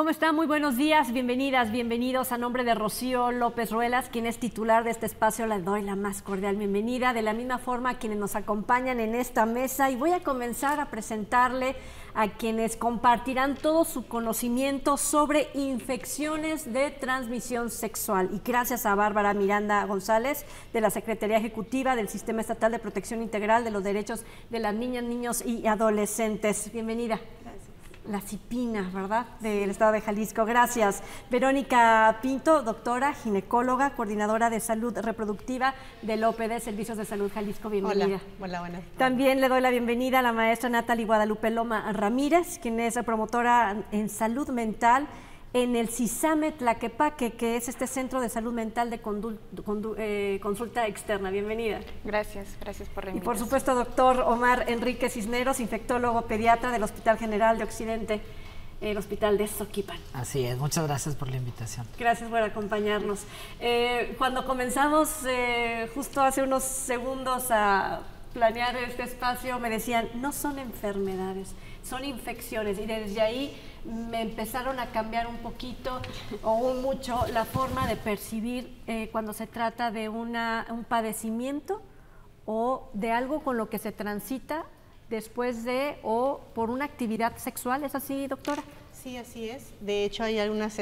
¿Cómo están? Muy buenos días, bienvenidas, bienvenidos. A nombre de Rocío López Ruelas, quien es titular de este espacio, les doy la más cordial bienvenida. De la misma forma a quienes nos acompañan en esta mesa, y voy a comenzar a presentarle a quienes compartirán todo su conocimiento sobre infecciones de transmisión sexual. Y gracias a Bárbara Miranda González, de la Secretaría Ejecutiva del Sistema Estatal de Protección Integral de los Derechos de las Niñas, Niños y Adolescentes. Bienvenida. La CIPINA, ¿verdad? Del Estado de Jalisco. Gracias. Verónica Pinto, doctora, ginecóloga, coordinadora de salud reproductiva del OPD, Servicios de Salud Jalisco. Bienvenida. Hola, buenas. También le doy la bienvenida a la maestra Natalie Guadalupe Loma Ramírez, quien es promotora en salud mental en el CISAME Tlaquepaque, que es este centro de salud mental de consulta externa. Bienvenida. Gracias por la invitación. Y por supuesto, doctor Omar Enrique Cisneros, infectólogo pediatra del Hospital General de Occidente, el Hospital de Soquipan. Así es, muchas gracias por la invitación. Gracias por acompañarnos. Cuando comenzamos justo hace unos segundos a planear este espacio, me decían, no son enfermedades, son infecciones, y desde ahí me empezaron a cambiar un poquito o mucho la forma de percibir cuando se trata de un padecimiento o de algo con lo que se transita después de o por una actividad sexual. ¿Es así, doctora? Sí, así es. De hecho, hay algunas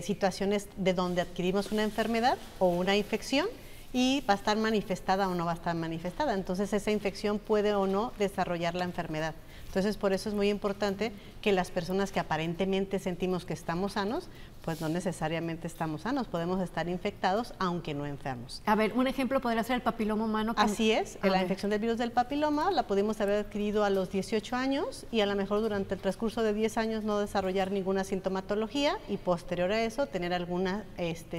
situaciones de donde adquirimos una enfermedad o una infección y va a estar manifestada o no va a estar manifestada. Entonces, esa infección puede o no desarrollar la enfermedad. Entonces, por eso es muy importante que las personas que aparentemente sentimos que estamos sanos, pues no necesariamente estamos sanos, podemos estar infectados aunque no enfermos. A ver, un ejemplo podría ser el papiloma humano. Así es, la infección del virus del papiloma la pudimos haber adquirido a los 18 años y a lo mejor durante el transcurso de 10 años no desarrollar ninguna sintomatología y posterior a eso tener alguna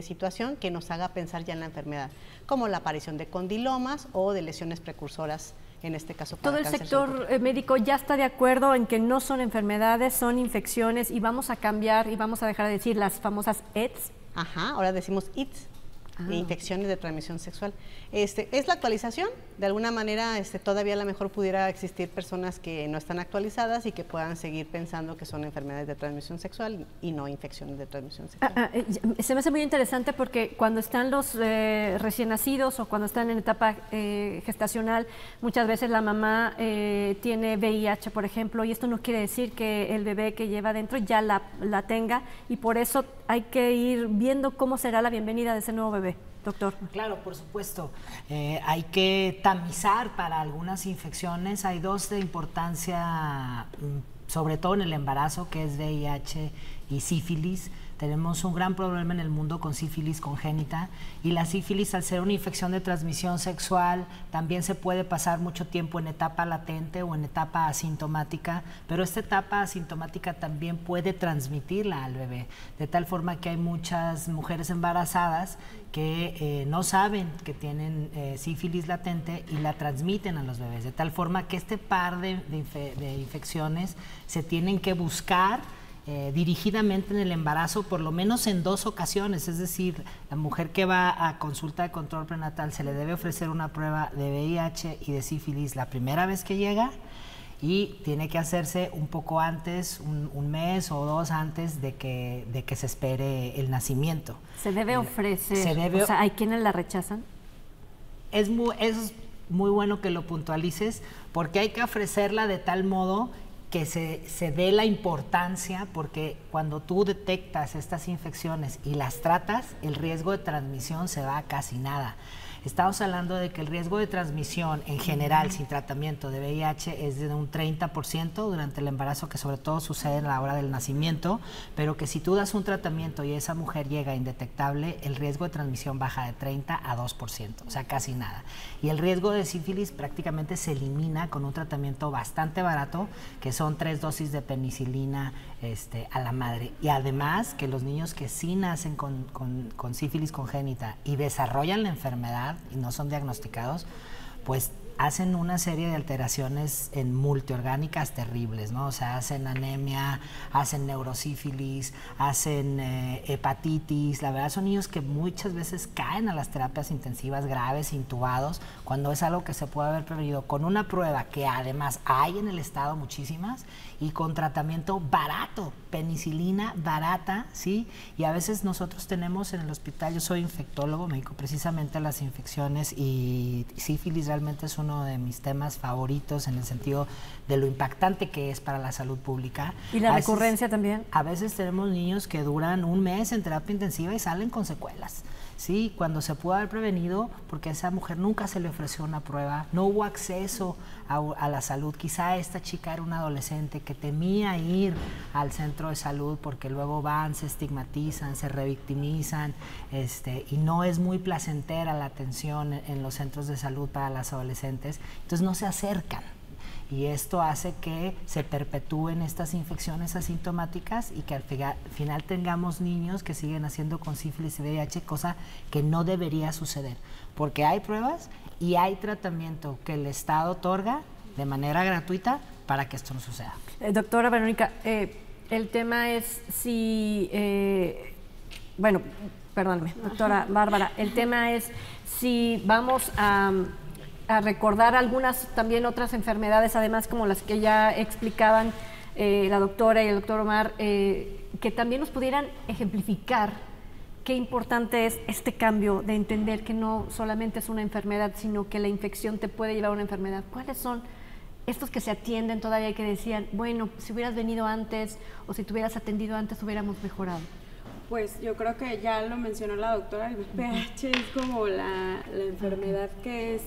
situación que nos haga pensar ya en la enfermedad, como la aparición de condilomas o de lesiones precursoras. En este caso, para todo el sector médico ya está de acuerdo en que no son enfermedades, son infecciones, y vamos a cambiar y vamos a dejar de decir las famosas ETS. Ajá, ahora decimos ITS, infecciones de transmisión sexual. Es la actualización. De alguna manera, todavía a lo mejor pudiera existir personas que no están actualizadas y que puedan seguir pensando que son enfermedades de transmisión sexual y no infecciones de transmisión sexual. Se me hace muy interesante porque cuando están los recién nacidos o cuando están en etapa gestacional, muchas veces la mamá tiene VIH, por ejemplo, y esto no quiere decir que el bebé que lleva dentro ya la tenga, y por eso hay que ir viendo cómo será la bienvenida de ese nuevo bebé. Doctor. Claro, por supuesto. Hay que tamizar para algunas infecciones. Hay dos de importancia, sobre todo en el embarazo, que es VIH y sífilis. Tenemos un gran problema en el mundo con sífilis congénita, y la sífilis, al ser una infección de transmisión sexual, también se puede pasar mucho tiempo en etapa latente o en etapa asintomática, pero esta etapa asintomática también puede transmitirla al bebé, de tal forma que hay muchas mujeres embarazadas que no saben que tienen sífilis latente y la transmiten a los bebés, de tal forma que este par de infecciones se tienen que buscar dirigidamente en el embarazo, por lo menos en 2 ocasiones. Es decir, la mujer que va a consulta de control prenatal se le debe ofrecer una prueba de VIH y de sífilis la primera vez que llega, y tiene que hacerse un poco antes, un mes o 2 antes de que se espere el nacimiento. Se debe ofrecer, o sea, ¿hay quienes la rechazan? Es muy bueno que lo puntualices, porque hay que ofrecerla de tal modo que se dé la importancia, porque cuando tú detectas estas infecciones y las tratas, el riesgo de transmisión se va a casi nada. Estamos hablando de que el riesgo de transmisión en general sin tratamiento de VIH es de un 30% durante el embarazo, que sobre todo sucede a la hora del nacimiento, pero que si tú das un tratamiento y esa mujer llega indetectable, el riesgo de transmisión baja de 30 a 2%, o sea, casi nada. Y el riesgo de sífilis prácticamente se elimina con un tratamiento bastante barato, que son 3 dosis de penicilina a la madre. Y además que los niños que sí nacen con sífilis congénita y desarrollan la enfermedad y no son diagnosticados, pues hacen una serie de alteraciones en multiorgánicas terribles, ¿no? O sea, hacen anemia, hacen neurosífilis, hacen hepatitis. La verdad son niños que muchas veces caen a las terapias intensivas graves, intubados, cuando es algo que se puede haber prevenido con una prueba que además hay en el estado muchísimas y con tratamiento barato, penicilina barata, ¿sí? Y a veces nosotros tenemos en el hospital, yo soy infectólogo, me dedico precisamente a las infecciones y sífilis realmente es uno de mis temas favoritos en el sentido de lo impactante que es para la salud pública. ¿Y la recurrencia también? A veces tenemos niños que duran un mes en terapia intensiva y salen con secuelas. Sí, cuando se pudo haber prevenido, porque a esa mujer nunca se le ofreció una prueba, no hubo acceso a la salud. Quizá esta chica era una adolescente que temía ir al centro de salud porque luego van, se estigmatizan, se revictimizan, y no es muy placentera la atención en los centros de salud para las adolescentes, entonces no se acercan. Y esto hace que se perpetúen estas infecciones asintomáticas y que al final tengamos niños que siguen haciendo con sífilis y VIH, cosa que no debería suceder, porque hay pruebas y hay tratamiento que el Estado otorga de manera gratuita para que esto no suceda. Doctora Verónica, el tema es si, bueno, perdóname, doctora Bárbara, el tema es si vamos a recordar algunas también otras enfermedades, además como las que ya explicaban la doctora y el doctor Omar, que también nos pudieran ejemplificar qué importante es este cambio de entender que no solamente es una enfermedad, sino que la infección te puede llevar a una enfermedad. ¿Cuáles son estos que se atienden todavía que decían, bueno, si hubieras venido antes o si te hubieras atendido antes hubiéramos mejorado? Pues yo creo que ya lo mencionó la doctora, el VIH es como la enfermedad que es,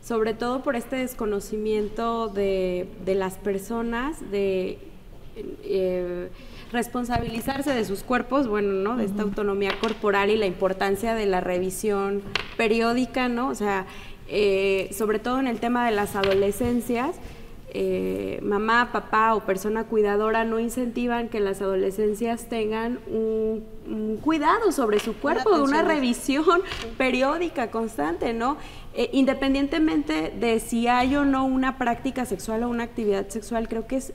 sobre todo por este desconocimiento de las personas, de responsabilizarse de sus cuerpos, bueno, ¿no? De esta autonomía corporal y la importancia de la revisión periódica, ¿no? O sea, sobre todo en el tema de las adolescencias, mamá, papá o persona cuidadora no incentivan que las adolescencias tengan un cuidado sobre su cuerpo, una revisión periódica, constante, ¿no? Independientemente de si hay o no una práctica sexual o una actividad sexual, creo que es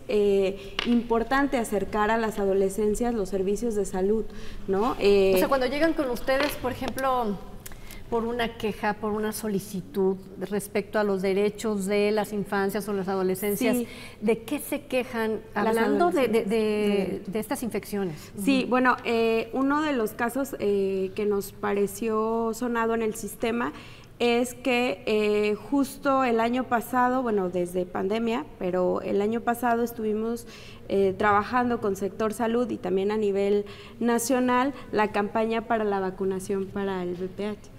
importante acercar a las adolescencias los servicios de salud, ¿no? O sea, cuando llegan con ustedes, por ejemplo, por una queja, por una solicitud respecto a los derechos de las infancias o las adolescencias, sí. ¿De qué se quejan hablando de estas infecciones? Sí, bueno, uno de los casos que nos pareció sonado en el sistema es que justo el año pasado, bueno, desde pandemia, pero el año pasado estuvimos trabajando con sector salud y también a nivel nacional la campaña para la vacunación para el VPH.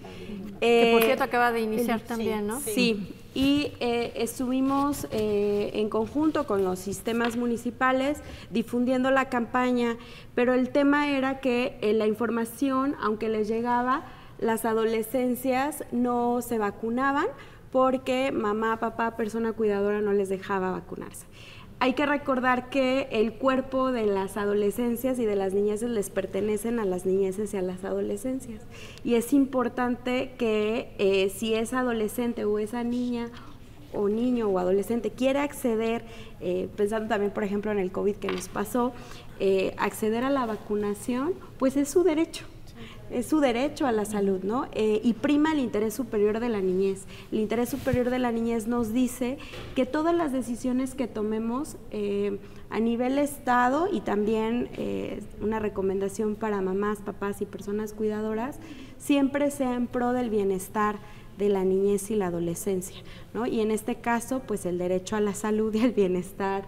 Que por cierto acaba de iniciar también, sí, ¿no? Sí, y estuvimos en conjunto con los sistemas municipales difundiendo la campaña, pero el tema era que la información, aunque les llegaba, las adolescencias no se vacunaban porque mamá, papá, persona cuidadora no les dejaba vacunarse. Hay que recordar que el cuerpo de las adolescencias y de las niñeces les pertenecen a las niñeces y a las adolescencias. Y es importante que si esa adolescente o esa niña o niño o adolescente quiere acceder, pensando también por ejemplo en el COVID que nos pasó, acceder a la vacunación, pues es su derecho. Es su derecho a la salud, ¿no? Y prima el interés superior de la niñez. El interés superior de la niñez nos dice que todas las decisiones que tomemos a nivel Estado y también una recomendación para mamás, papás y personas cuidadoras, siempre sea en pro del bienestar de la niñez y la adolescencia, ¿no? Y en este caso, pues el derecho a la salud y al bienestar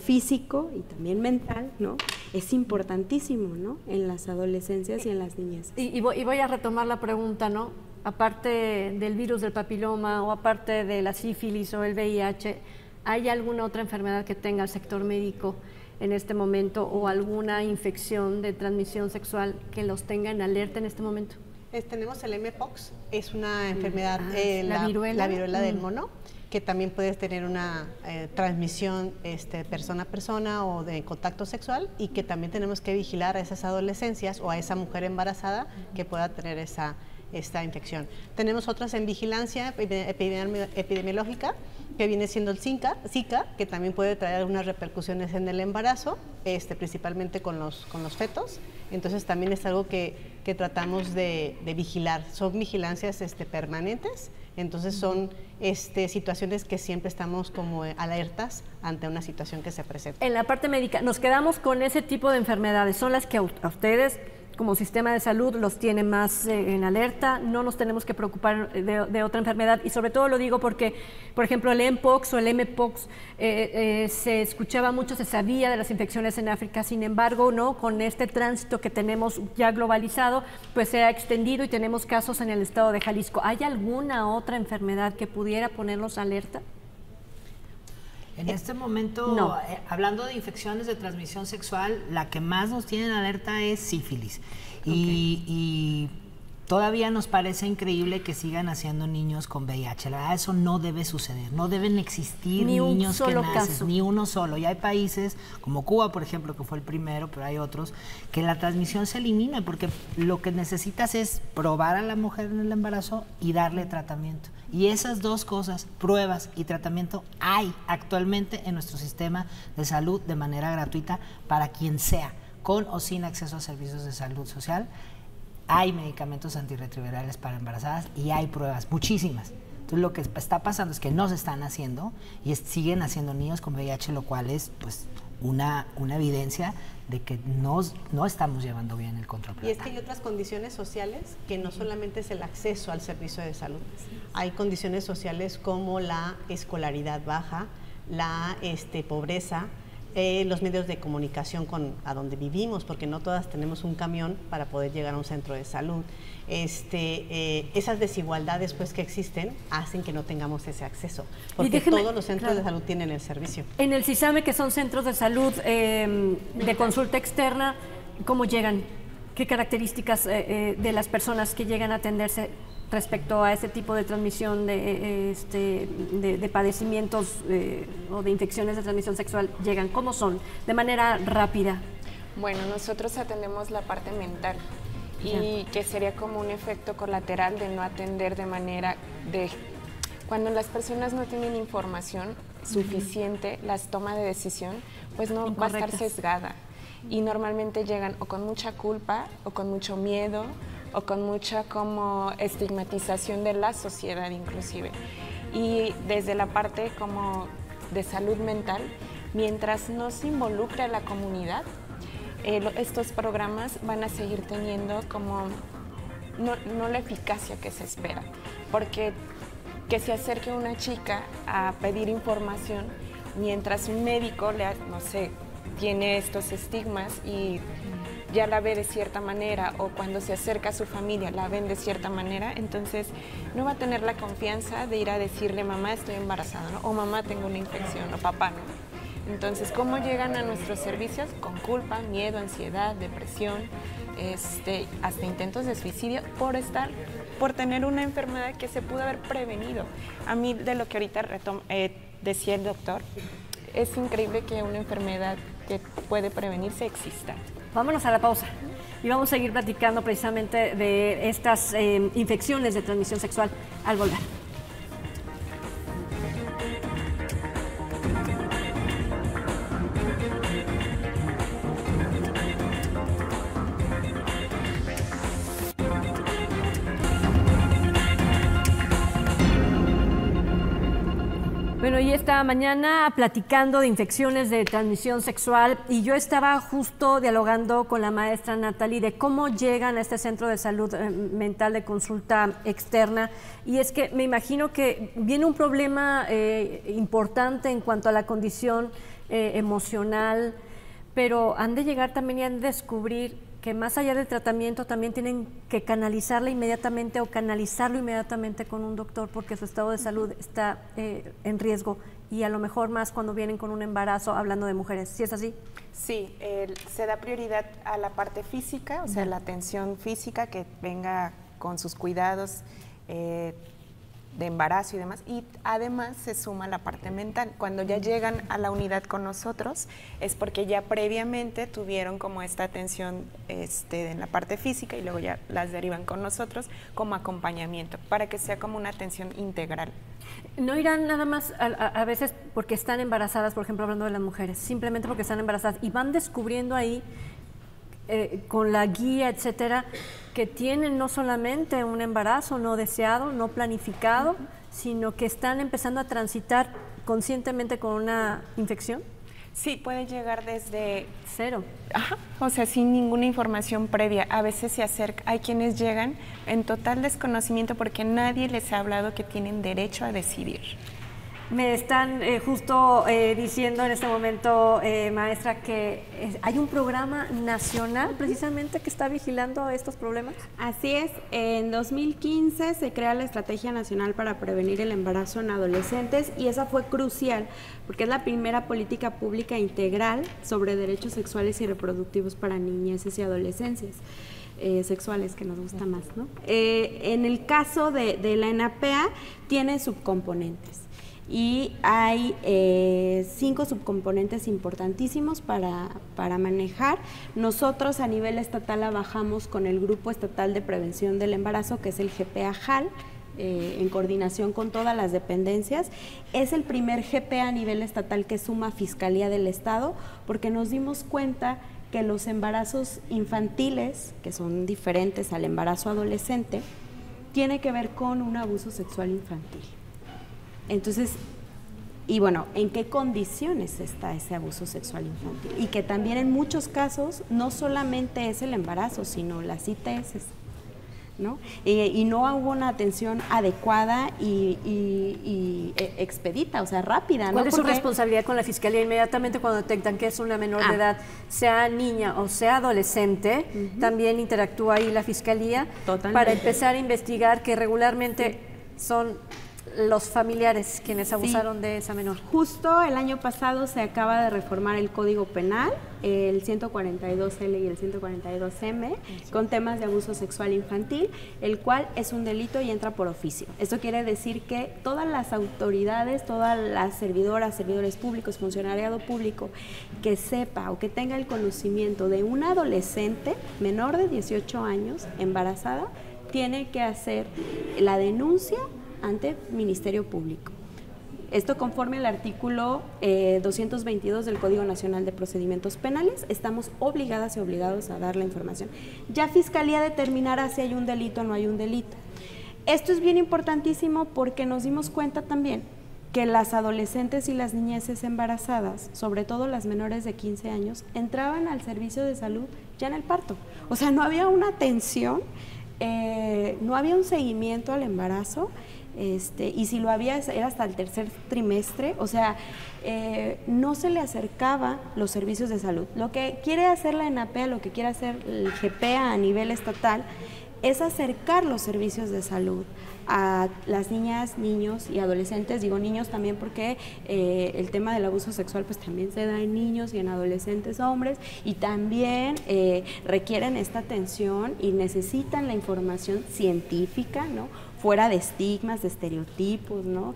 físico y también mental, ¿no? Es importantísimo, ¿no? En las adolescencias y en las niñas. Y voy a retomar la pregunta, ¿no? Aparte del virus del papiloma o aparte de la sífilis o el VIH, ¿hay alguna otra enfermedad que tenga el sector médico en este momento o alguna infección de transmisión sexual que los tenga en alerta en este momento? Tenemos el mpox, es una enfermedad, la viruela del mono, que también puedes tener una transmisión persona a persona o de contacto sexual, y que también tenemos que vigilar a esas adolescencias o a esa mujer embarazada que pueda tener esa esta infección. Tenemos otras en vigilancia epidemiológica, que viene siendo el Zika, que también puede traer algunas repercusiones en el embarazo, principalmente con los fetos. Entonces también es algo que tratamos de vigilar. Son vigilancias permanentes, entonces son situaciones que siempre estamos como alertas ante una situación que se presenta. En la parte médica, nos quedamos con ese tipo de enfermedades, son las que a ustedes como sistema de salud los tiene más en alerta, no nos tenemos que preocupar de otra enfermedad, y sobre todo lo digo porque, por ejemplo, el mpox o el mpox se escuchaba mucho, se sabía de las infecciones en África, sin embargo, no, con este tránsito que tenemos ya globalizado, pues se ha extendido y tenemos casos en el estado de Jalisco. ¿Hay alguna otra enfermedad que pudiera ponernos alerta? En este momento, no. Hablando de infecciones de transmisión sexual, la que más nos tiene en alerta es sífilis. Okay. Y todavía nos parece increíble que sigan naciendo niños con VIH. La verdad, eso no debe suceder. No deben existir niños que nacen, ni uno solo. Y hay países como Cuba, por ejemplo, que fue el primero, pero hay otros, que la transmisión se elimina, porque lo que necesitas es probar a la mujer en el embarazo y darle tratamiento. Y esas dos cosas, pruebas y tratamiento, hay actualmente en nuestro sistema de salud de manera gratuita para quien sea, con o sin acceso a servicios de salud social. Hay medicamentos antirretrovirales para embarazadas y hay pruebas, muchísimas. Entonces lo que está pasando es que no se están haciendo y siguen haciendo niños con VIH, lo cual es pues una evidencia de que no estamos llevando bien el control prenatal. Y es que hay otras condiciones sociales que no solamente es el acceso al servicio de salud. Hay condiciones sociales como la escolaridad baja, la pobreza, los medios de comunicación a donde vivimos, porque no todas tenemos un camión para poder llegar a un centro de salud. Esas desigualdades pues que existen hacen que no tengamos ese acceso, porque todos los centros de salud tienen el servicio. En el CISAME, que son centros de salud de consulta externa, ¿cómo llegan? ¿Qué características de las personas que llegan a atenderse respecto a ese tipo de transmisión de padecimientos o de infecciones de transmisión sexual llegan? ¿Cómo son? De manera rápida. Bueno, nosotros atendemos la parte mental y que sería como un efecto colateral de no atender de manera cuando las personas no tienen información suficiente, la toma de decisión pues no va a estar sesgada, y normalmente llegan o con mucha culpa o con mucho miedo o con mucha como estigmatización de la sociedad inclusive. Y desde la parte como de salud mental, mientras no se involucre a la comunidad, estos programas van a seguir teniendo como no la eficacia que se espera, porque que se acerque una chica a pedir información mientras un médico no sé, tiene estos estigmas y ya la ve de cierta manera, o cuando se acerca a su familia la ven de cierta manera, entonces no va a tener la confianza de ir a decirle mamá estoy embarazada, ¿no? O mamá tengo una infección, o papá, ¿no? Entonces, ¿cómo llegan a nuestros servicios? Con culpa, miedo, ansiedad, depresión, hasta intentos de suicidio por tener una enfermedad que se pudo haber prevenido. A mí, de lo que ahorita decía el doctor, es increíble que una enfermedad que puede prevenirse exista. Vámonos a la pausa y vamos a seguir platicando precisamente de estas infecciones de transmisión sexual al volver. Bueno, y esta mañana platicando de infecciones de transmisión sexual, y yo estaba justo dialogando con la maestra Natalie de cómo llegan a este centro de salud mental de consulta externa, y es que me imagino que viene un problema importante en cuanto a la condición emocional, pero han de llegar también y han de descubrir que más allá del tratamiento también tienen que canalizarla inmediatamente o canalizarlo inmediatamente con un doctor, porque su estado de salud está en riesgo, y a lo mejor más cuando vienen con un embarazo, hablando de mujeres. ¿Sí es así? Sí, se da prioridad a la parte física, o sea, la atención física, que venga con sus cuidados de embarazo y demás, y además se suma la parte mental. Cuando ya llegan a la unidad con nosotros es porque ya previamente tuvieron como esta atención en la parte física y luego ya las derivan con nosotros como acompañamiento, para que sea como una atención integral. No irán nada más a veces porque están embarazadas, por ejemplo, hablando de las mujeres, simplemente porque están embarazadas y van descubriendo ahí con la guía, etcétera, que tienen no solamente un embarazo no deseado, no planificado, sino que están empezando a transitar conscientemente con una infección. Sí, puede llegar desde cero. Ajá, o sea, sin ninguna información previa. A veces se acerca, hay quienes llegan en total desconocimiento porque nadie les ha hablado que tienen derecho a decidir. Me están justo diciendo en este momento, maestra, que hay un programa nacional precisamente que está vigilando estos problemas. Así es, en 2015 se crea la Estrategia Nacional para Prevenir el Embarazo en Adolescentes y esa fue crucial porque es la primera política pública integral sobre derechos sexuales y reproductivos para niñeces y adolescencias. Sexuales, que nos gusta más, ¿no? En el caso de la ENAPEA tiene subcomponentes. Y hay 5 subcomponentes importantísimos para manejar. Nosotros a nivel estatal trabajamos con el Grupo Estatal de Prevención del Embarazo, que es el GPA-JAL, en coordinación con todas las dependencias. Es el primer GPA a nivel estatal que suma Fiscalía del Estado, porque nos dimos cuenta que los embarazos infantiles, que son diferentes al embarazo adolescente, tiene que ver con un abuso sexual infantil. Entonces, y bueno, ¿en qué condiciones está ese abuso sexual infantil? Y que también en muchos casos no solamente es el embarazo, sino las ITS, ¿no? Y no hubo una atención adecuada y expedita, o sea, rápida, ¿no? ¿Cuál es su responsabilidad con la Fiscalía inmediatamente cuando detectan que es una menor de edad, sea niña o sea adolescente? También interactúa ahí la Fiscalía para empezar a investigar que regularmente son los familiares quienes abusaron de esa menor. Justo el año pasado se acaba de reformar el Código Penal, el 142L y el 142M, con temas de abuso sexual infantil, el cual es un delito y entra por oficio. Esto quiere decir que todas las autoridades, todas las servidoras, servidores públicos, funcionariado público, que sepa o que tenga el conocimiento de una adolescente menor de 18 años embarazada, tiene que hacer la denuncia ante Ministerio Público. Esto conforme al artículo 222 del Código Nacional de Procedimientos Penales, estamos obligadas y obligados a dar la información. Ya Fiscalía determinará si hay un delito o no hay un delito. Esto es bien importantísimo porque nos dimos cuenta también que las adolescentes y las niñeces embarazadas, sobre todo las menores de 15 años, entraban al servicio de salud ya en el parto. O sea, no había una atención, no había un seguimiento al embarazo, y si lo había era hasta el tercer trimestre, o sea, no se le acercaba los servicios de salud. Lo que quiere hacer la ENAPEA, lo que quiere hacer el GPA a nivel estatal, es acercar los servicios de salud a las niñas, niños y adolescentes. Digo niños también porque el tema del abuso sexual pues también se da en niños y en adolescentes hombres, y también requieren esta atención y necesitan la información científica, ¿no? Fuera de estigmas, de estereotipos, ¿no?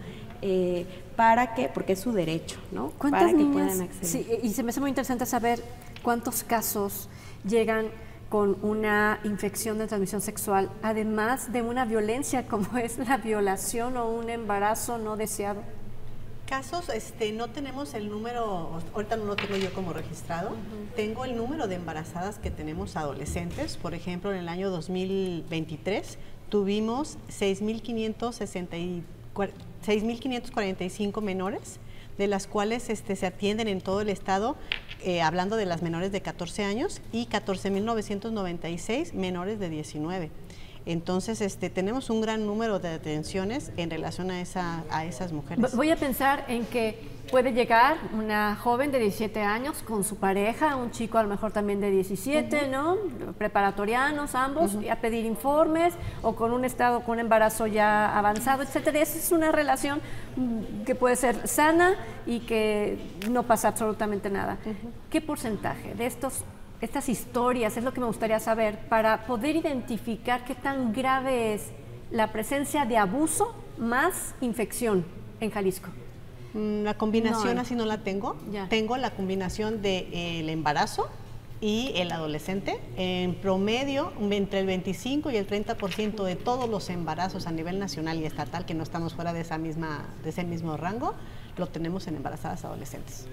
Para que, porque es su derecho, ¿no? ¿Cuántas para que niñas? puedan acceder. Sí, y se me hace muy interesante saber cuántos casos llegan con una infección de transmisión sexual, además de una violencia como es la violación o un embarazo no deseado. Casos, no tenemos el número, ahorita no lo tengo yo como registrado, tengo el número de embarazadas que tenemos adolescentes. Por ejemplo, en el año 2023 tuvimos 6.545 menores, de las cuales se atienden en todo el estado, hablando de las menores de 14 años, y 14.996 menores de 19. Entonces, tenemos un gran número de atenciones en relación a esas mujeres. Voy a pensar en que puede llegar una joven de 17 años con su pareja, un chico a lo mejor también de 17, ¿no? Preparatorianos ambos, a pedir informes, o con un estado, con un embarazo ya avanzado, etcétera. Esa es una relación que puede ser sana y que no pasa absolutamente nada. ¿Qué porcentaje de estas historias es lo que me gustaría saber para poder identificar qué tan grave es la presencia de abuso más infección en Jalisco? La combinación No. así no la tengo. Ya. Tengo la combinación del embarazo y el adolescente. En promedio, entre el 25 y el 30% de todos los embarazos a nivel nacional y estatal, que no estamos fuera de ese mismo rango, lo tenemos en embarazadas adolescentes.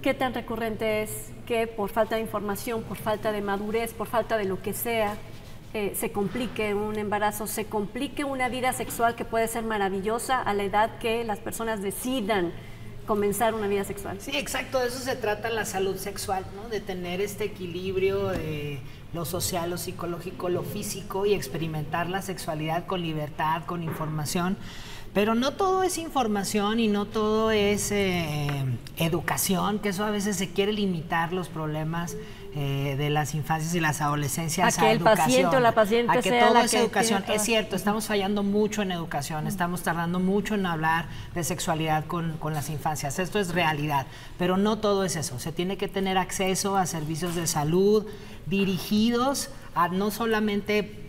¿Qué tan recurrente es que por falta de información, por falta de madurez, por falta de lo que sea, se complique un embarazo, se complique una vida sexual que puede ser maravillosa a la edad que las personas decidan comenzar una vida sexual? Sí, exacto, de eso se trata la salud sexual, ¿no? De tener este equilibrio de lo social, lo psicológico, lo físico y experimentar la sexualidad con libertad, con información. Pero no todo es información y no todo es educación, que eso a veces se quiere limitar los problemas de las infancias y las adolescencias a que el educación, paciente o la paciente a que sea todo la es que educación. tiene Es cierto, estamos fallando mucho en educación, estamos tardando mucho en hablar de sexualidad con las infancias. Esto es realidad, pero no todo es eso. Se tiene que tener acceso a servicios de salud dirigidos a no solamente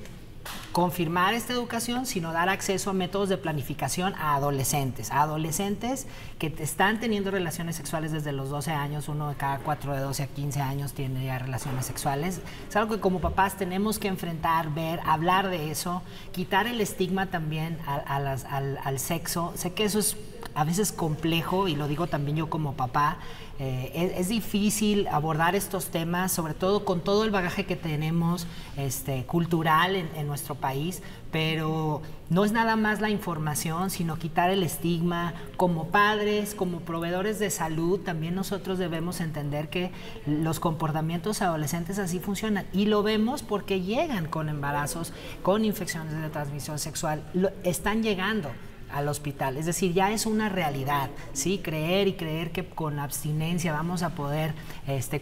confirmar esta educación, sino dar acceso a métodos de planificación a adolescentes que están teniendo relaciones sexuales desde los 12 años, uno de cada 4 de 12 a 15 años tiene ya relaciones sexuales. Es algo que como papás tenemos que enfrentar, ver, hablar de eso, quitar el estigma también al sexo. Sé que eso es a veces complejo y lo digo también yo como papá. Es difícil abordar estos temas, sobre todo con todo el bagaje que tenemos cultural en nuestro país, pero no es nada más la información, sino quitar el estigma. Como padres, como proveedores de salud, también nosotros debemos entender que los comportamientos adolescentes así funcionan y lo vemos porque llegan con embarazos, con infecciones de transmisión sexual, están llegando al hospital, es decir, ya es una realidad, ¿sí? Creer que con abstinencia vamos a poder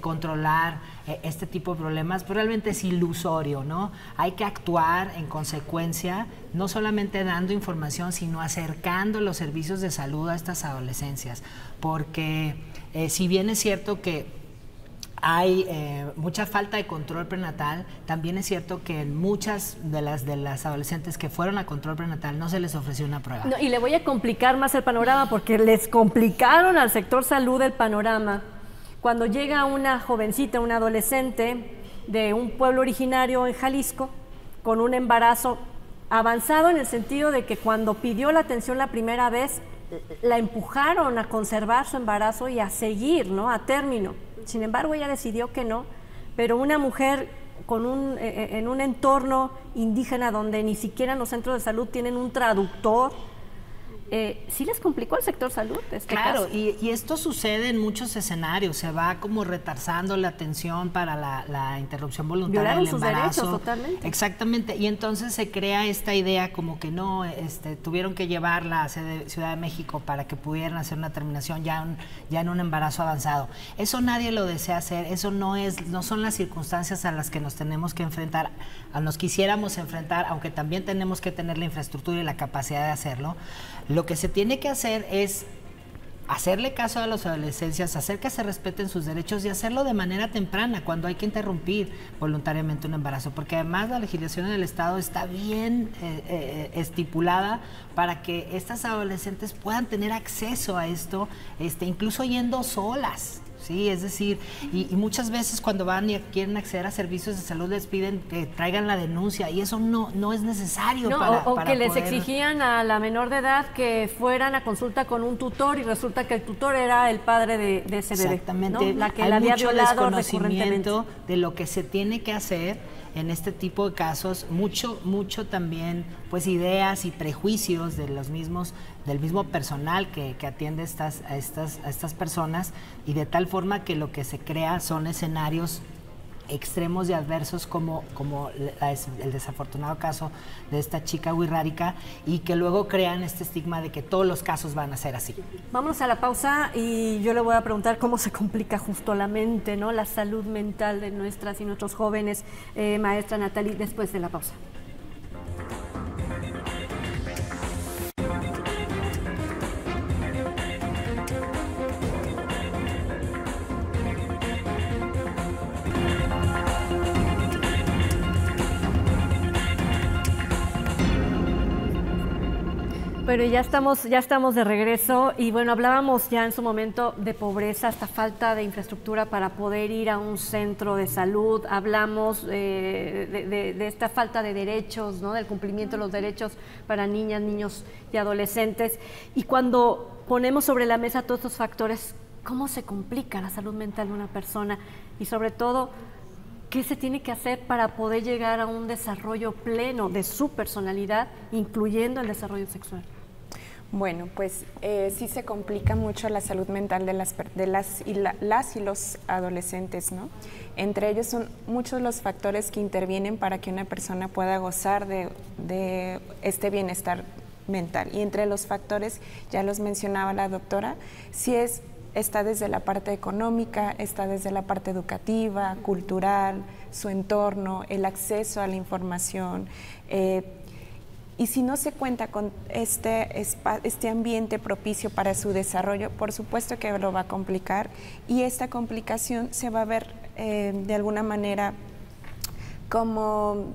controlar este tipo de problemas, pero realmente es ilusorio, ¿no? Hay que actuar en consecuencia, no solamente dando información, sino acercando los servicios de salud a estas adolescencias, porque si bien es cierto que hay mucha falta de control prenatal, también es cierto que en muchas de las adolescentes que fueron a control prenatal no se les ofreció una prueba. No, y le voy a complicar más el panorama porque les complicaron al sector salud el panorama. Cuando llega una jovencita, una adolescente de un pueblo originario en Jalisco con un embarazo avanzado en el sentido de que cuando pidió la atención la primera vez, la empujaron a conservar su embarazo y a seguir, ¿no? A término. Sin embargo, ella decidió que no, pero una mujer en un entorno indígena donde ni siquiera en los centros de salud tienen un traductor, ¿sí les complicó el sector salud? Claro, y esto sucede en muchos escenarios, se va como retrasando la atención para la interrupción voluntaria del embarazo. Violaron sus derechos totalmente. Exactamente, y entonces se crea esta idea como que no, tuvieron que llevarla a Ciudad de México para que pudieran hacer una terminación ya en un embarazo avanzado. Eso nadie lo desea hacer, eso no son las circunstancias a las que nos tenemos que enfrentar, a nos quisiéramos enfrentar, aunque también tenemos que tener la infraestructura y la capacidad de hacerlo. Lo que se tiene que hacer es hacerle caso a las adolescencias, hacer que se respeten sus derechos y hacerlo de manera temprana, cuando hay que interrumpir voluntariamente un embarazo, porque además la legislación en el Estado está bien estipulada para que estas adolescentes puedan tener acceso a esto, incluso yendo solas. Sí, es decir, y muchas veces cuando van y quieren acceder a servicios de salud les piden que traigan la denuncia y eso no es necesario para que les poder... exigían a la menor de edad que fueran a consulta con un tutor y resulta que el tutor era el padre de ese bebé. Exactamente, ¿no? La que hay la había mucho violado desconocimiento de lo que se tiene que hacer en este tipo de casos, mucho también pues ideas y prejuicios de del mismo personal que atiende a estas personas, y de tal forma que lo que se crea son escenarios extremos y adversos como el desafortunado caso de esta chica wixárika, y que luego crean este estigma de que todos los casos van a ser así. Vamos a la pausa y yo le voy a preguntar cómo se complica justo la mente, ¿no? La salud mental de nuestras y nuestros jóvenes, maestra Natalie, después de la pausa. Pero ya estamos de regreso y bueno, hablábamos ya en su momento de pobreza, esta falta de infraestructura para poder ir a un centro de salud, hablamos de esta falta de derechos, ¿no? Del cumplimiento de los derechos para niñas, niños y adolescentes. Y cuando ponemos sobre la mesa todos estos factores, ¿cómo se complica la salud mental de una persona? Y sobre todo, ¿qué se tiene que hacer para poder llegar a un desarrollo pleno de su personalidad, incluyendo el desarrollo sexual? Bueno, pues sí se complica mucho la salud mental de las y los adolescentes, ¿no? Entre ellos son muchos los factores que intervienen para que una persona pueda gozar de este bienestar mental. Y entre los factores, ya los mencionaba la doctora, está desde la parte económica, está desde la parte educativa, cultural, su entorno, el acceso a la información. Y si no se cuenta con este ambiente propicio para su desarrollo, por supuesto que lo va a complicar, y esta complicación se va a ver de alguna manera como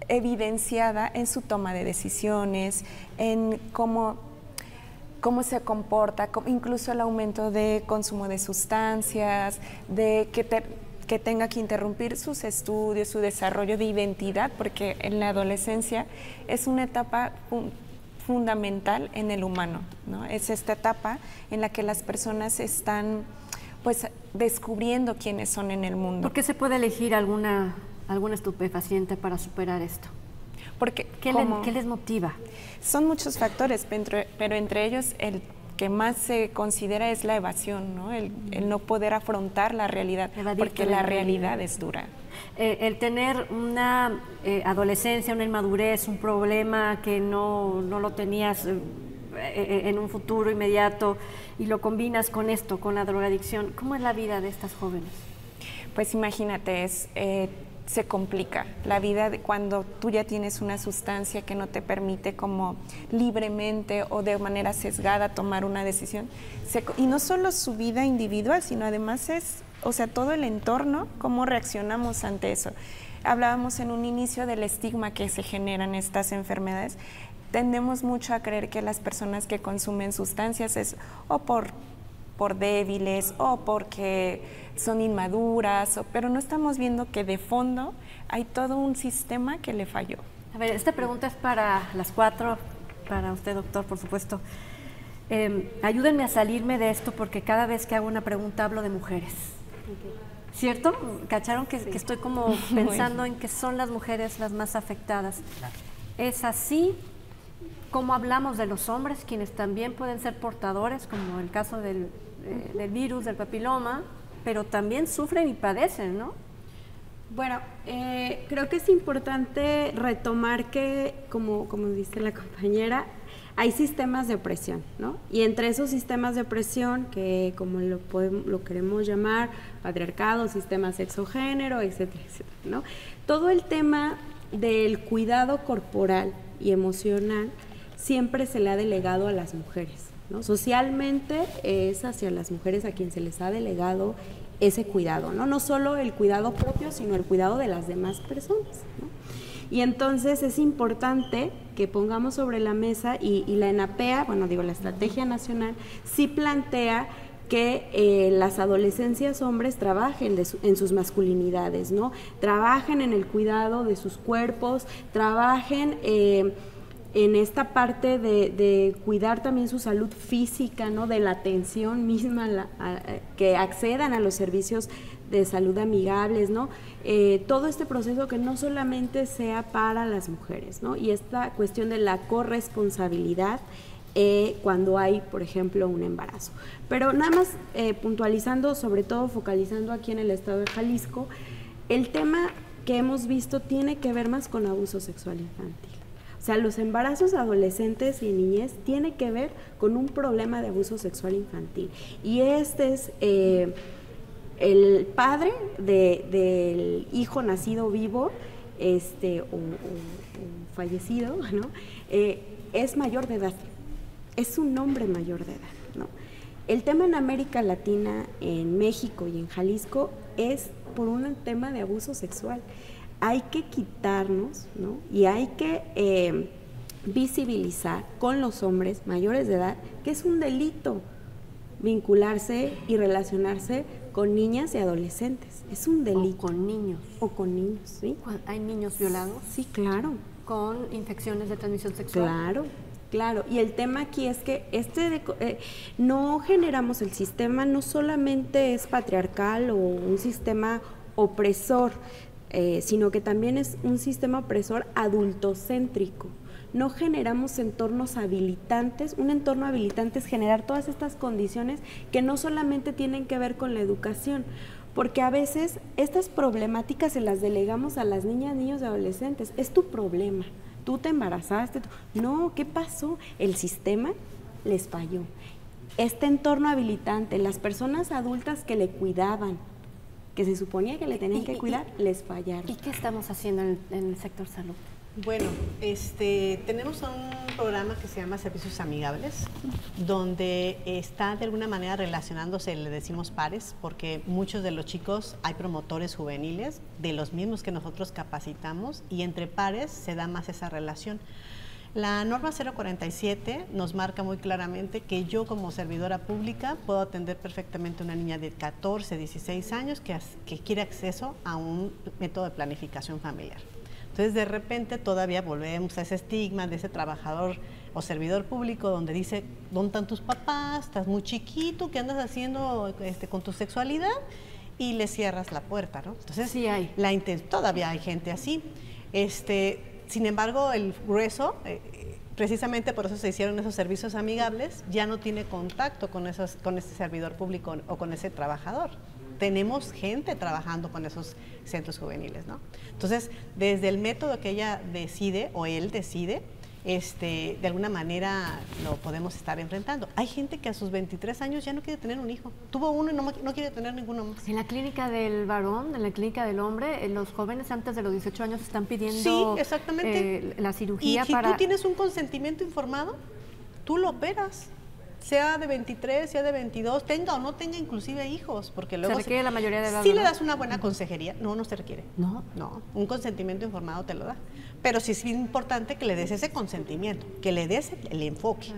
evidenciada en su toma de decisiones, en cómo se comporta, incluso el aumento de consumo de sustancias, de que tenga que interrumpir sus estudios, su desarrollo de identidad, porque en la adolescencia es una etapa fundamental en el humano, ¿no? Es esta etapa en la que las personas están pues descubriendo quiénes son en el mundo. ¿Por qué se puede elegir alguna estupefaciente para superar esto? Porque, ¿Qué les motiva? Son muchos factores, pero entre ellos el que más se considera es la evasión, ¿no? El no poder afrontar la realidad, porque la realidad es dura. El tener una adolescencia, una inmadurez, un problema que no lo tenías en un futuro inmediato y lo combinas con esto, con la drogadicción, ¿cómo es la vida de estas jóvenes? Pues imagínate, se complica la vida cuando tú ya tienes una sustancia que no te permite como libremente o de manera sesgada tomar una decisión. Y no solo su vida individual, sino además todo el entorno, cómo reaccionamos ante eso. Hablábamos en un inicio del estigma que se generan estas enfermedades. Tendemos mucho a creer que las personas que consumen sustancias es o por débiles o porque son inmaduras, pero no estamos viendo que de fondo hay todo un sistema que le falló. A ver, esta pregunta es para las 4, para usted, doctor, por supuesto. Ayúdenme a salirme de esto porque cada vez que hago una pregunta hablo de mujeres. Okay. ¿Cierto? ¿Cacharon que estoy como pensando en que son las mujeres las más afectadas? Claro. ¿Es así? ¿Cómo hablamos de los hombres, quienes también pueden ser portadores, como el caso del virus, del papiloma, pero también sufren y padecen, ¿no? Bueno, creo que es importante retomar que, como dice la compañera, hay sistemas de opresión, ¿no? Y entre esos sistemas de opresión, que como lo queremos llamar, patriarcado, sistema sexogénero, etcétera, etcétera, ¿no? Todo el tema del cuidado corporal y emocional siempre se le ha delegado a las mujeres, ¿no? Socialmente es hacia las mujeres a quien se les ha delegado ese cuidado, ¿no? No solo el cuidado propio, sino el cuidado de las demás personas, ¿no? Y entonces es importante que pongamos sobre la mesa, y la ENAPEA, la Estrategia Nacional, sí plantea que las adolescencias hombres trabajen en sus masculinidades, ¿no? Trabajen en el cuidado de sus cuerpos, trabajen en esta parte de cuidar también su salud física, ¿no? De la atención misma, que accedan a los servicios de salud amigables, ¿no? Todo este proceso que no solamente sea para las mujeres, ¿no? Y esta cuestión de la corresponsabilidad cuando hay, por ejemplo, un embarazo. Pero nada más puntualizando, sobre todo focalizando aquí en el estado de Jalisco, el tema que hemos visto tiene que ver más con abuso sexual infantil. O sea, los embarazos adolescentes y niñez tiene que ver con un problema de abuso sexual infantil. Y este es el padre del hijo nacido vivo, o fallecido, ¿no? Es mayor de edad, es un hombre mayor de edad, ¿no? El tema en América Latina, en México y en Jalisco, es por un tema de abuso sexual. Hay que quitarnos, ¿no? Y hay que visibilizar con los hombres mayores de edad que es un delito vincularse y relacionarse con niñas y adolescentes. Es un delito. O con niños. O con niños, ¿sí? ¿Hay niños violados? Sí, claro. ¿Con infecciones de transmisión sexual? Claro, claro. Y el tema aquí es que no generamos, el sistema no solamente es patriarcal o un sistema opresor, sino que también es un sistema opresor adultocéntrico. No generamos entornos habilitantes. Un entorno habilitante es generar todas estas condiciones que no solamente tienen que ver con la educación, porque a veces estas problemáticas se las delegamos a las niñas, niños y adolescentes. Es tu problema, tú te embarazaste. No, ¿qué pasó? El sistema les falló. Este entorno habilitante, las personas adultas que le cuidaban, que se suponía que le tenían que cuidar, les fallaron. ¿Y qué estamos haciendo en el sector salud? Bueno, tenemos un programa que se llama Servicios Amigables, donde está de alguna manera relacionándose, le decimos pares, porque muchos de los chicos, hay promotores juveniles, de los mismos que nosotros capacitamos, y entre pares se da más esa relación. La norma 047 nos marca muy claramente que yo como servidora pública puedo atender perfectamente a una niña de 14, 16 años que quiere acceso a un método de planificación familiar. Entonces, de repente, todavía volvemos a ese estigma de ese trabajador o servidor público donde dice, ¿dónde están tus papás? Estás muy chiquito, ¿qué andas haciendo con tu sexualidad? Y le cierras la puerta, ¿no? Entonces, sí hay. Todavía hay gente así. Sin embargo, el grueso, precisamente por eso se hicieron esos servicios amigables, ya no tiene contacto con ese servidor público o con ese trabajador. Tenemos gente trabajando con esos centros juveniles, ¿no? Entonces, desde el método que ella decide o él decide, de alguna manera lo podemos estar enfrentando. Hay gente que a sus 23 años ya no quiere tener un hijo. Tuvo uno y no quiere tener ninguno más. En la clínica del varón, en la clínica del hombre, los jóvenes antes de los 18 años están pidiendo sí, exactamente. La cirugía. Y si tú tienes un consentimiento informado, tú lo operas. Sea de 23, sea de 22, tenga o no tenga inclusive hijos, porque luego... ¿Se requiere la mayoría de edad? Si le das una buena consejería, no se requiere. ¿No? No, un consentimiento informado te lo da. Pero sí es importante que le des ese consentimiento, que le des el enfoque.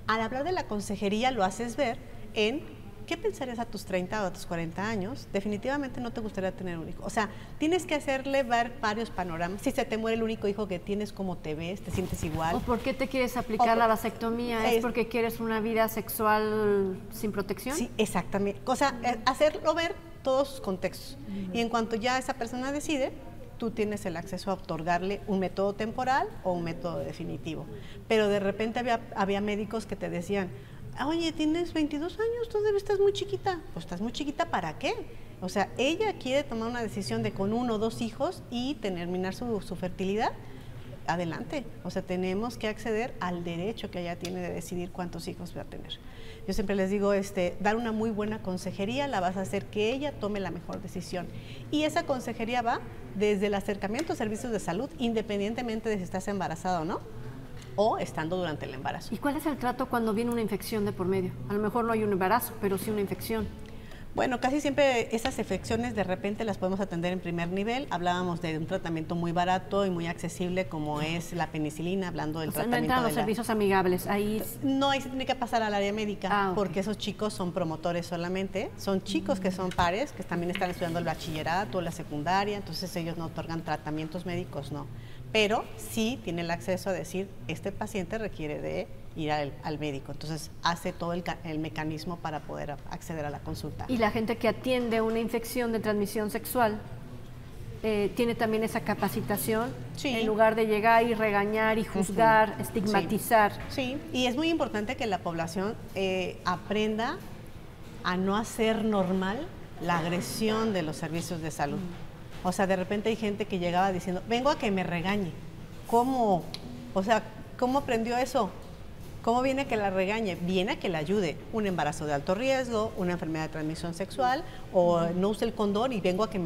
Al hablar de la consejería lo haces ver en qué pensarías a tus 30 o a tus 40 años. Definitivamente no te gustaría tener un hijo. O sea, tienes que hacerle ver varios panoramas. Si se te muere el único hijo que tienes, ¿cómo te ves? ¿Te sientes igual? ¿O por qué te quieres aplicar la vasectomía? ¿Es porque quieres una vida sexual sin protección? Sí, exactamente. O sea, hacerlo ver todos sus contextos. Y en cuanto ya esa persona decide, tú tienes el acceso a otorgarle un método temporal o un método definitivo. Pero de repente había médicos que te decían, oye, tienes 22 años, todavía estás muy chiquita. Pues estás muy chiquita, ¿para qué? O sea, ella quiere tomar una decisión de con 1 o 2 hijos y terminar su fertilidad. Adelante. O sea, tenemos que acceder al derecho que ella tiene de decidir cuántos hijos va a tener. Yo siempre les digo, dar una muy buena consejería la vas a hacer que ella tome la mejor decisión. Y esa consejería va desde el acercamiento a servicios de salud, independientemente de si estás embarazada o no, o estando durante el embarazo. ¿Y cuál es el trato cuando viene una infección de por medio? A lo mejor no hay un embarazo, pero sí una infección. Bueno, casi siempre esas infecciones de repente las podemos atender en primer nivel. Hablábamos de un tratamiento muy barato y muy accesible como es la penicilina, hablando del tratamiento. No entran los servicios amigables, ahí... No, ahí se tiene que pasar al área médica, porque esos chicos son promotores solamente. Son chicos que son pares, que también están estudiando el bachillerato, la secundaria, entonces ellos no otorgan tratamientos médicos, no. Pero sí tiene el acceso a decir, este paciente requiere de ir al médico. Entonces hace todo el mecanismo para poder acceder a la consulta. Y la gente que atiende una infección de transmisión sexual tiene también esa capacitación, sí, en lugar de llegar y regañar y juzgar, estigmatizar. Sí, y es muy importante que la población aprenda a no hacer normal la agresión de los servicios de salud. O sea, de repente hay gente que llegaba diciendo, vengo a que me regañe. ¿Cómo? O sea, ¿cómo aprendió eso? ¿Cómo viene a que la regañe? Viene a que la ayude. Un embarazo de alto riesgo, una enfermedad de transmisión sexual, o no use el condón y vengo a que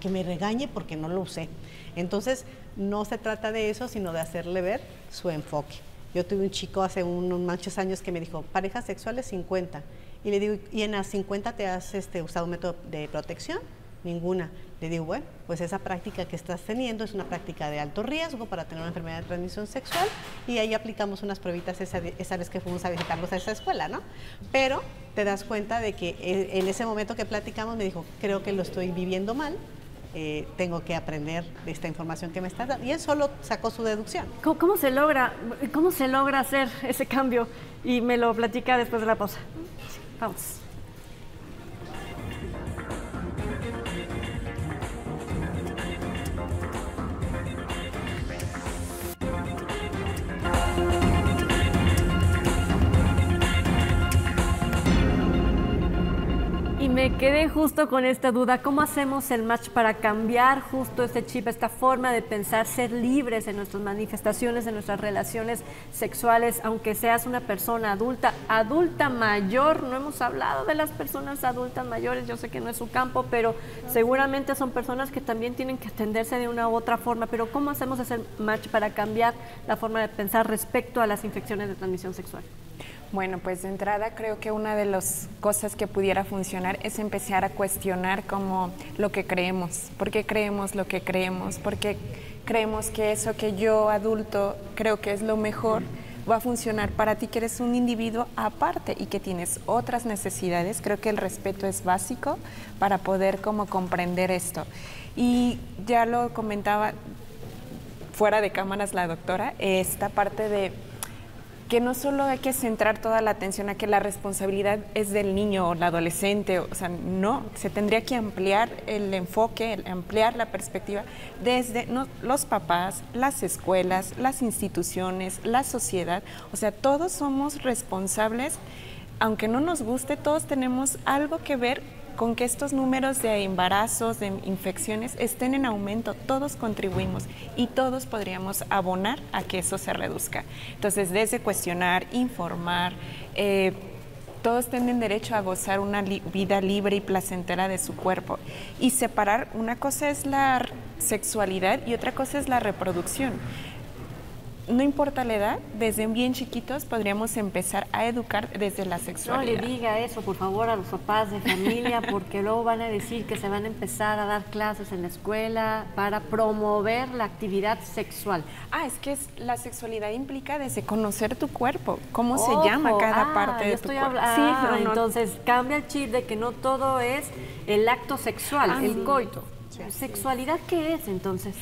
me regañe porque no lo usé. Entonces, no se trata de eso, sino de hacerle ver su enfoque. Yo tuve un chico hace unos muchos años que me dijo, parejas sexuales 50. Y le digo, ¿y en las 50 te has usado un método de protección? ninguna. Le digo, bueno, pues esa práctica que estás teniendo es una práctica de alto riesgo para tener una enfermedad de transmisión sexual, y ahí aplicamos unas pruebitas esa vez que fuimos a visitarlos a esa escuela, ¿no? Pero te das cuenta de que en ese momento que platicamos me dijo, creo que lo estoy viviendo mal, tengo que aprender de esta información que me estás dando. Y él solo sacó su deducción. ¿Cómo se logra hacer ese cambio? Y me lo platica después de la pausa. Sí, vamos. Y me quedé justo con esta duda, ¿cómo hacemos el match para cambiar justo este chip, esta forma de pensar, ser libres en nuestras manifestaciones, en nuestras relaciones sexuales, aunque seas una persona adulta mayor? No hemos hablado de las personas adultas mayores, yo sé que no es su campo, pero seguramente son personas que también tienen que atenderse de una u otra forma. Pero ¿cómo hacemos ese match para cambiar la forma de pensar respecto a las infecciones de transmisión sexual? Bueno, pues de entrada creo que una de las cosas que pudiera funcionar es empezar a cuestionar como lo que creemos. ¿Por qué creemos lo que creemos? ¿Por qué creemos que eso que yo adulto creo que es lo mejor va a funcionar para ti, que eres un individuo aparte y que tienes otras necesidades? Creo que el respeto es básico para poder como comprender esto. Y ya lo comentaba fuera de cámaras la doctora, esta parte de que no solo hay que centrar toda la atención a que la responsabilidad es del niño o la adolescente, o sea, no, se tendría que ampliar el enfoque, ampliar la perspectiva desde los papás, las escuelas, las instituciones, la sociedad. O sea, todos somos responsables, aunque no nos guste, todos tenemos algo que ver con que estos números de embarazos, de infecciones estén en aumento. Todos contribuimos y todos podríamos abonar a que eso se reduzca. Entonces, desde cuestionar, informar, todos tienen derecho a gozar una vida libre y placentera de su cuerpo. Y separar, una cosa es la sexualidad y otra cosa es la reproducción. No importa la edad, desde bien chiquitos podríamos empezar a educar desde la sexualidad. No le diga eso, por favor, a los papás de familia, porque luego van a decir que se van a empezar a dar clases en la escuela para promover la actividad sexual. Es que la sexualidad implica desde conocer tu cuerpo, cómo se llama cada parte de tu cuerpo. Entonces cambia el chip de que no todo es el acto sexual, el coito. ¿Sexualidad qué es entonces?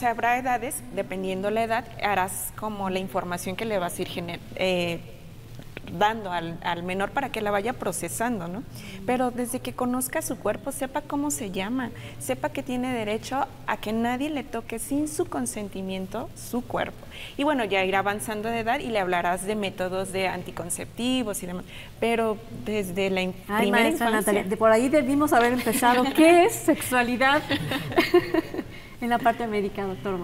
Habrá edades, dependiendo la edad, harás como la información que le vas a ir dando al menor para que la vaya procesando, ¿no? Pero desde que conozca su cuerpo, sepa cómo se llama, sepa que tiene derecho a que nadie le toque sin su consentimiento su cuerpo. Y bueno, ya irá avanzando de edad y le hablarás de métodos de anticonceptivos y demás, pero desde la primera infancia. Natalia, por ahí debimos haber empezado. ¿Qué es sexualidad en la parte médica, doctor?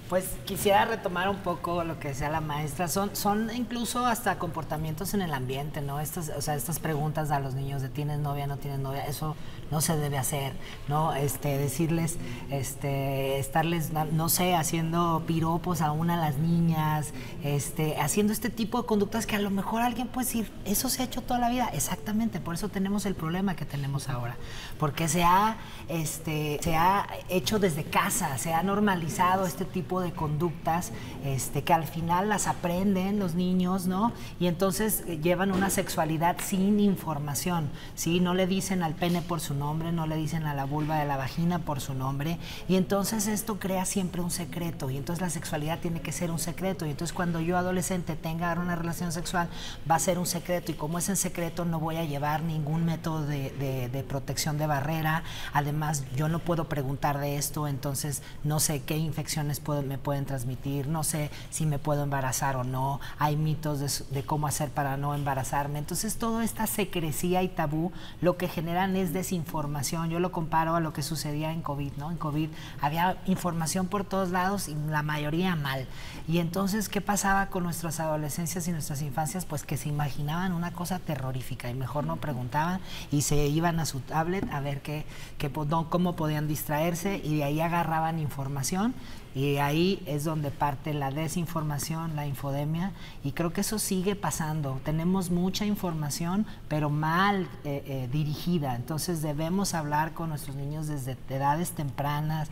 Pues quisiera retomar un poco lo que decía la maestra. Son incluso hasta comportamientos en el ambiente, ¿no? Estas preguntas a los niños de ¿tienes novia, no tienes novia? Eso no se debe hacer, ¿no? Decirles, estarles, no sé, haciendo piropos aún a las niñas, haciendo este tipo de conductas que a lo mejor alguien puede decir, eso se ha hecho toda la vida. Exactamente, por eso tenemos el problema que tenemos ahora. Porque se ha hecho desde casa, se ha normalizado este tipo de conductas que al final las aprenden los niños, ¿no? Y entonces llevan una sexualidad sin información, ¿sí? No le dicen al pene por su nombre, no le dicen a la vulva de la vagina por su nombre, y entonces esto crea siempre un secreto, y entonces la sexualidad tiene que ser un secreto, y entonces cuando yo adolescente tenga una relación sexual va a ser un secreto, y como es en secreto no voy a llevar ningún método de protección de barrera. Además yo no puedo preguntar de esto, entonces no sé qué infecciones me pueden transmitir, no sé si me puedo embarazar o no, hay mitos de cómo hacer para no embarazarme. Entonces toda esta secrecía y tabú lo que generan es desinformación. Yo lo comparo a lo que sucedía en COVID, ¿no? En COVID había información por todos lados y la mayoría mal. Y entonces, ¿qué pasaba con nuestras adolescencias y nuestras infancias? Pues que se imaginaban una cosa terrorífica y mejor no preguntaban y se iban a su tablet a ver cómo podían distraerse, y de ahí agarraban información Y ahí es donde parte la desinformación, la infodemia, y creo que eso sigue pasando. Tenemos mucha información, pero mal dirigida. Entonces debemos hablar con nuestros niños desde edades tempranas,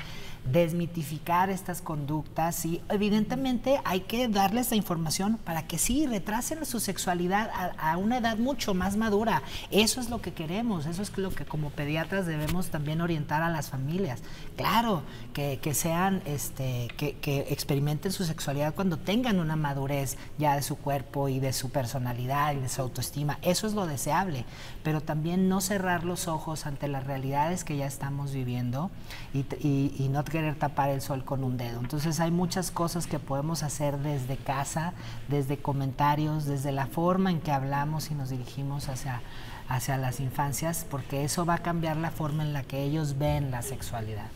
desmitificar estas conductas y evidentemente hay que darles la información para que sí retrasen su sexualidad a una edad mucho más madura. Eso es lo que queremos, eso es lo que como pediatras debemos también orientar a las familias. Claro, que sean, que experimenten su sexualidad cuando tengan una madurez ya de su cuerpo y de su personalidad y de su autoestima. Eso es lo deseable, pero también no cerrar los ojos ante las realidades que ya estamos viviendo y no querer tapar el sol con un dedo. Entonces hay muchas cosas que podemos hacer desde casa, desde comentarios, desde la forma en que hablamos y nos dirigimos hacia las infancias, porque eso va a cambiar la forma en la que ellos ven la sexualidad.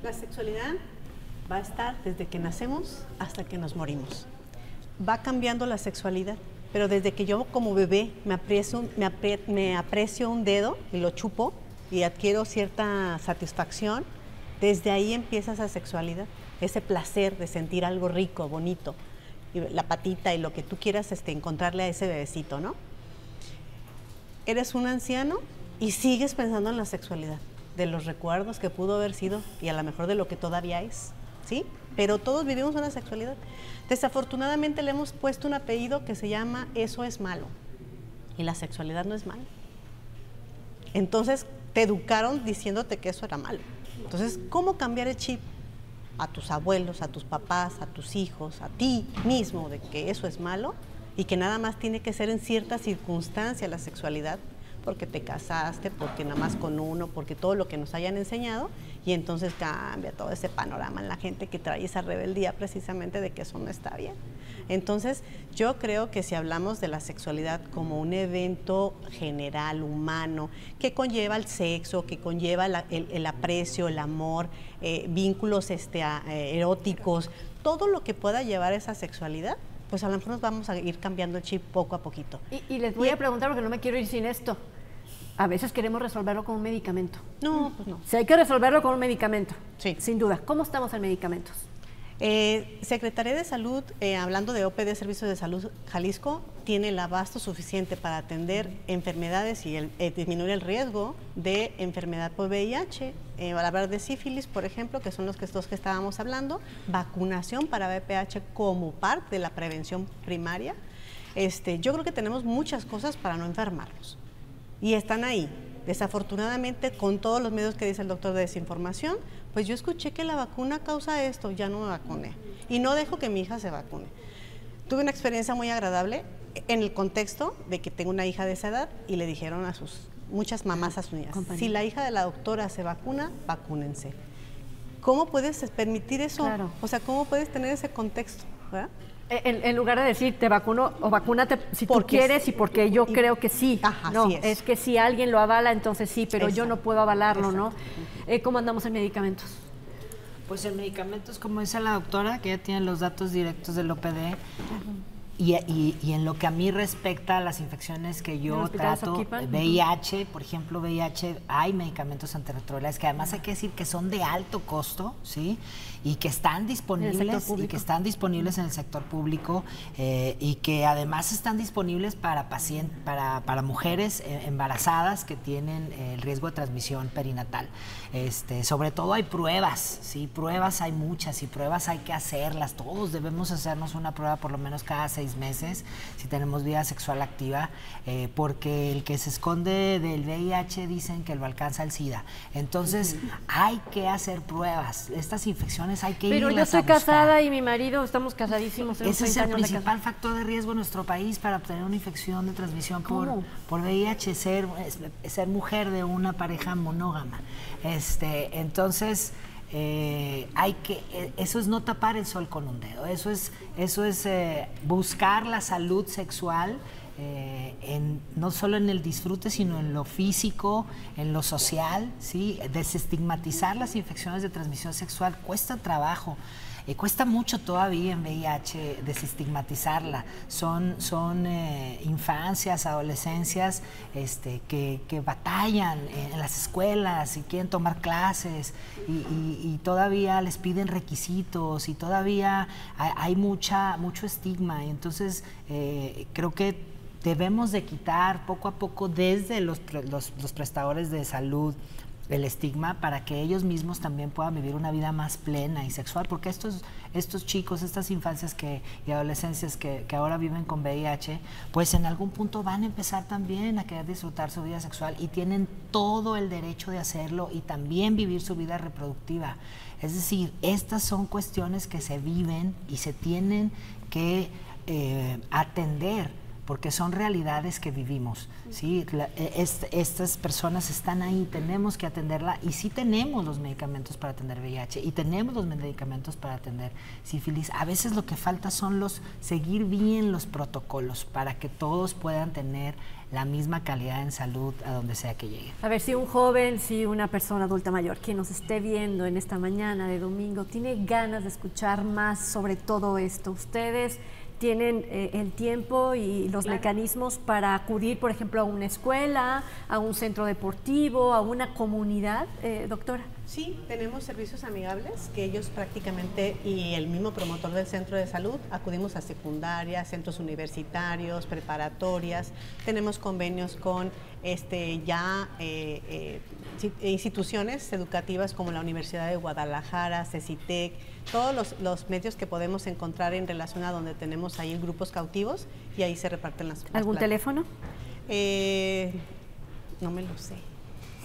La sexualidad va a estar desde que nacemos hasta que nos morimos. Va cambiando la sexualidad, pero desde que yo como bebé me aprecio un dedo y lo chupo y adquiero cierta satisfacción, desde ahí empieza esa sexualidad, ese placer de sentir algo rico, bonito, y la patita y lo que tú quieras encontrarle a ese bebecito, ¿no? Eres un anciano y sigues pensando en la sexualidad, de los recuerdos que pudo haber sido y a lo mejor de lo que todavía es, ¿sí? Pero todos vivimos una sexualidad. Desafortunadamente le hemos puesto un apellido que se llama eso es malo, y la sexualidad no es malo. Entonces te educaron diciéndote que eso era malo. Entonces, ¿cómo cambiar el chip a tus abuelos, a tus papás, a tus hijos, a ti mismo de que eso es malo y que nada más tiene que ser en cierta circunstancia la sexualidad, porque te casaste, porque nada más con uno, porque todo lo que nos hayan enseñado, y entonces cambia todo ese panorama en la gente que trae esa rebeldía precisamente de que eso no está bien. Entonces, yo creo que si hablamos de la sexualidad como un evento general, humano, que conlleva el sexo, que conlleva el aprecio, el amor, vínculos eróticos, todo lo que pueda llevar esa sexualidad, pues a lo mejor nos vamos a ir cambiando el chip poco a poquito. Y les voy a preguntar, porque no me quiero ir sin esto. A veces queremos resolverlo con un medicamento. No, pues no. Si hay que resolverlo con un medicamento, sí, sin duda. ¿Cómo estamos en medicamentos? Secretaría de Salud, hablando de OPD, Servicios de Salud Jalisco, tiene el abasto suficiente para atender enfermedades y disminuir el riesgo de enfermedad por VIH, al hablar de sífilis, por ejemplo, que son los dos que estábamos hablando, vacunación para VPH como parte de la prevención primaria. Yo creo que tenemos muchas cosas para no enfermarnos y están ahí. Desafortunadamente, con todos los medios que dice el doctor de desinformación, pues yo escuché que la vacuna causa esto, ya no me vacuné. Y no dejo que mi hija se vacune. Tuve una experiencia muy agradable en el contexto de que tengo una hija de esa edad y le dijeron a muchas mamás a sus niñas, si la hija de la doctora se vacuna, vacúnense. ¿Cómo puedes permitir eso? Claro. O sea, ¿cómo puedes tener ese contexto? ¿Verdad? En lugar de decir, te vacuno o vacúnate si tú quieres y porque yo creo que sí. Ajá, no, sí es que si alguien lo avala, entonces sí, pero yo no puedo avalarlo, exacto. ¿no? ¿Cómo andamos en medicamentos? Pues en medicamentos, como dice la doctora, que ya tiene los datos directos del OPD, y en lo que a mí respecta a las infecciones que yo trato, VIH, por ejemplo, VIH, hay medicamentos antirretrovirales que además hay que decir que son de alto costo, ¿sí? Y que están disponibles en el sector público y que además están disponibles para mujeres embarazadas que tienen el riesgo de transmisión perinatal. Sobre todo hay pruebas, ¿sí? Pruebas hay muchas y pruebas hay que hacerlas. Todos debemos hacernos una prueba por lo menos cada 6 meses si tenemos vida sexual activa, porque el que se esconde del VIH dicen que lo alcanza el SIDA. Entonces hay que hacer pruebas. Estas infecciones hay que irlas a buscar. Pero yo estoy casada y mi marido, estamos casadísimos. Ese es el principal factor de riesgo en nuestro país para obtener una infección de transmisión por VIH, ser mujer de una pareja monógama. Entonces, eso es no tapar el sol con un dedo, eso es buscar la salud sexual, no solo en el disfrute, sino en lo físico, en lo social, ¿sí? Desestigmatizar las infecciones de transmisión sexual cuesta trabajo. cuesta mucho todavía en VIH desestigmatizarla. Son infancias, adolescencias que batallan en las escuelas y quieren tomar clases y todavía les piden requisitos y todavía hay mucho estigma. Y entonces creo que debemos de quitar poco a poco desde los prestadores de salud el estigma para que ellos mismos también puedan vivir una vida más plena y sexual, porque estos chicos, estas infancias y adolescencias que ahora viven con VIH, pues en algún punto van a empezar también a querer disfrutar su vida sexual y tienen todo el derecho de hacerlo y también vivir su vida reproductiva. Es decir, estas son cuestiones que se viven y se tienen que atender, porque son realidades que vivimos, ¿sí? Estas personas están ahí, tenemos que atenderla y sí tenemos los medicamentos para atender VIH y tenemos los medicamentos para atender sífilis. A veces lo que falta son seguir bien los protocolos para que todos puedan tener la misma calidad en salud a donde sea que llegue. A ver, si un joven, si una persona adulta mayor, quien nos esté viendo en esta mañana de domingo, tiene ganas de escuchar más sobre todo esto, ustedes tienen el tiempo y los mecanismos para acudir, por ejemplo, a una escuela, a un centro deportivo, a una comunidad, doctora. Sí, tenemos servicios amigables que ellos prácticamente y el mismo promotor del centro de salud acudimos a secundarias, centros universitarios, preparatorias. Tenemos convenios con instituciones educativas como la Universidad de Guadalajara, CECITEC, todos los medios que podemos encontrar en relación a donde tenemos ahí grupos cautivos y ahí se reparten las ¿Algún plazas. teléfono? No me lo sé.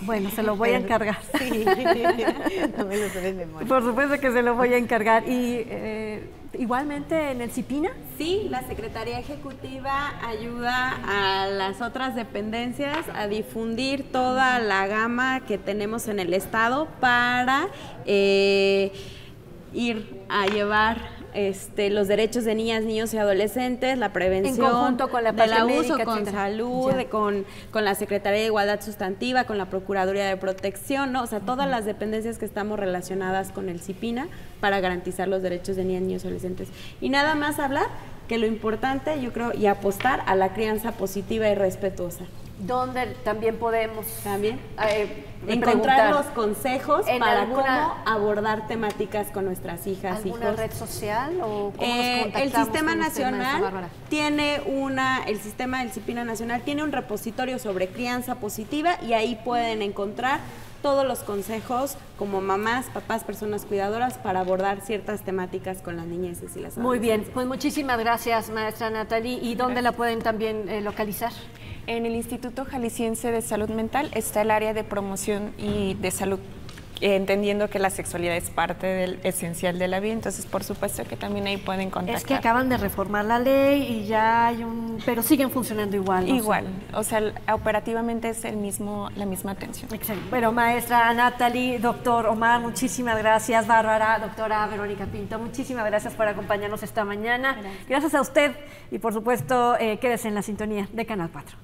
Bueno, se lo voy a encargar. Sí, no me lo sé de memoria. Por supuesto que se lo voy a encargar. Y igualmente en el CIPINA. Sí, la Secretaría Ejecutiva ayuda a las otras dependencias a difundir toda la gama que tenemos en el Estado para ir a llevar los derechos de niñas, niños y adolescentes, la prevención en conjunto con la del parte abuso, médica, con etcétera. salud, con la Secretaría de Igualdad Sustantiva, con la Procuraduría de Protección, ¿no? O sea, todas las dependencias que estamos relacionadas con el CIPINA para garantizar los derechos de niñas, niños y adolescentes. Y nada más hablar que lo importante, yo creo, y apostar a la crianza positiva y respetuosa. Donde también podemos encontrar los consejos para alguna, cómo abordar temáticas con nuestras hijas, ¿alguna hijos. red social o cómo nos El contactamos Sistema con usted, Nacional maestra Bárbara? tiene el sistema del CIPINA Nacional tiene un repositorio sobre crianza positiva y ahí pueden encontrar todos los consejos como mamás, papás, personas cuidadoras para abordar ciertas temáticas con las niñeces y las adolescentes. Muy bien, pues muchísimas gracias, maestra Natalie. ¿Y dónde la pueden también localizar? En el Instituto Jalisciense de Salud Mental está el área de promoción y de salud, entendiendo que la sexualidad es parte esencial de la vida, entonces por supuesto que también ahí pueden contactar. Es que acaban de reformar la ley y ya hay pero siguen funcionando igual. ¿no? Igual, o sea, operativamente es la misma atención. Excelente. Bueno, maestra Natalie, doctor Omar, muchísimas gracias. Bárbara, doctora Verónica Pinto, muchísimas gracias por acompañarnos esta mañana. Gracias a usted y por supuesto quédese en la sintonía de Canal 4.